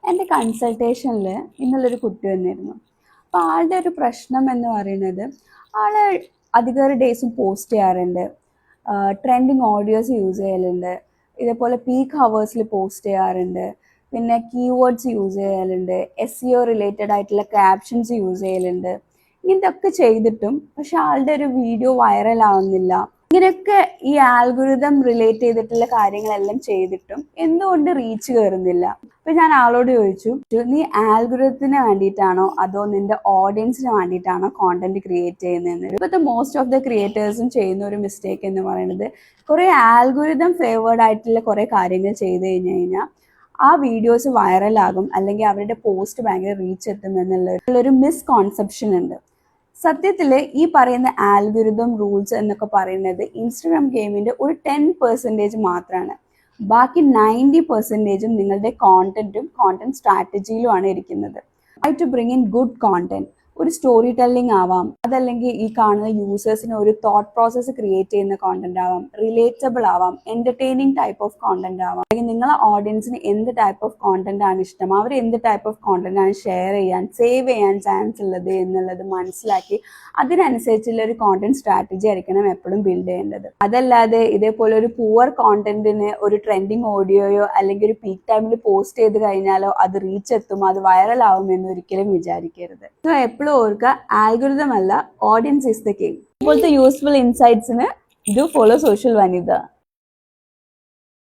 എൻ്റെ കൺസൾട്ടേഷനിൽ ഇന്നലൊരു കുട്ടി വന്നിരുന്നു. അപ്പോൾ ആളുടെ ഒരു പ്രശ്നം എന്ന് പറയുന്നത്, ആൾ അധികം ഡേയ്സും പോസ്റ്റ് ചെയ്യാറുണ്ട്, ട്രെൻഡിങ് ഓഡിയോസ് യൂസ് ചെയ്യലുണ്ട്, ഇതേപോലെ പീക്ക് ഹവേഴ്സിൽ പോസ്റ്റ് ചെയ്യാറുണ്ട്, പിന്നെ കീവേഡ്സ് യൂസ് ചെയ്യലുണ്ട്, SEO റിലേറ്റഡ് ആയിട്ടുള്ള ക്യാപ്ഷൻസ് യൂസ് ചെയ്യലുണ്ട്. ഇതൊക്കെ ചെയ്തിട്ടും പക്ഷെ ആളുടെ ഒരു വീഡിയോ വൈറൽ ആവുന്നില്ല. ഇങ്ങനെയൊക്കെ ഈ ആൽഗോരിതം റിലേറ്റ് ചെയ്തിട്ടുള്ള കാര്യങ്ങളെല്ലാം ചെയ്തിട്ടും എന്തുകൊണ്ട് റീച്ച് കയറുന്നില്ല? അപ്പൊ ഞാൻ ആളോട് ചോദിച്ചു, നീ ആൽഗോരിതത്തിന് വേണ്ടിയിട്ടാണോ അതോ നിന്റെ ഓഡിയൻസിന് വേണ്ടിയിട്ടാണോ കോണ്ടന്റ് ക്രിയേറ്റ് ചെയ്യുന്നതെന്ന്. ഇപ്പോഴത്തെ മോസ്റ്റ് ഓഫ് ദ ക്രിയേറ്റേഴ്സും ചെയ്യുന്ന ഒരു മിസ്റ്റേക്ക് എന്ന് പറയുന്നത്, കുറെ ആൽഗോരിതം ഫേവേർഡ് ആയിട്ടുള്ള കുറെ കാര്യങ്ങൾ ചെയ്ത് കഴിഞ്ഞു കഴിഞ്ഞാൽ ആ വീഡിയോസ് വൈറലാകും, അല്ലെങ്കിൽ അവരുടെ പോസ്റ്റ് ഭയങ്കര റീച്ച് എത്തും എന്നുള്ളൊരു മിസ്കോൺസെപ്ഷൻ ഉണ്ട്. സത്യത്തിൽ ഈ പറയുന്ന ആൽഗോരിതം റൂൾസ് എന്നൊക്കെ പറയുന്നത് ഇൻസ്റ്റഗ്രാം ഗെയിമിന്റെ ഒരു 10% മാത്രമാണ്. ബാക്കി 90% നിങ്ങളുടെ കോണ്ടന്റും കോണ്ടന്റ് സ്ട്രാറ്റജിയിലുമാണ് ഇരിക്കുന്നത്. To bring in good content, ഒരു സ്റ്റോറി ടെല്ലിംഗ് ആവാം, അതല്ലെങ്കിൽ ഈ കാണുന്ന യൂസേഴ്സിന് ഒരു തോട്ട് പ്രോസസ്സ് ക്രിയേറ്റ് ചെയ്യുന്ന കോണ്ടന്റ് ആവാം, റിലേറ്റബിൾ ആവാം, എന്റർടൈനിങ് ടൈപ്പ് ഓഫ് കോണ്ടന്റ് ആവാം, അല്ലെങ്കിൽ നിങ്ങളെ ഓഡിയൻസിന് എന്ത് ടൈപ്പ് ഓഫ് കോണ്ടന്റ് ആണ് ഇഷ്ടം, അവർ എന്ത് ടൈപ്പ് ഓഫ് കോണ്ടന്റ് ആണ് ഷെയർ ചെയ്യാൻ സേവ് ചെയ്യാൻ ചാൻസ് ഉള്ളത് എന്നുള്ളത് മനസ്സിലാക്കി അതിനനുസരിച്ചുള്ള ഒരു കോണ്ടന്റ് സ്ട്രാറ്റജി ആയിരിക്കണം എപ്പോഴും ബിൽഡ് ചെയ്യേണ്ടത്. അതല്ലാതെ ഇതേപോലെ ഒരു പുവർ കോണ്ടന്റിന് ഒരു ട്രെൻഡിങ് ഓഡിയോയോ അല്ലെങ്കിൽ ഒരു പീക്ക് ടൈമിൽ പോസ്റ്റ് ചെയ്ത് കഴിഞ്ഞാലോ അത് റീച്ച് എത്തും, അത് വൈറൽ ആവും എന്ന് ഒരിക്കലും വിചാരിക്കരുത്. സോ എപ്പോഴും ഓർക്കുക, ആൽഗോരിതം അല്ല, ഓഡിയൻസ് ഇസ് ദ കിങ്. ഇപ്പോഴത്തെ യൂസ്ഫുൾ ഇൻസൈറ്റ്സിന് ഡു ഫോളോ സോഷ്യൽ വനിത.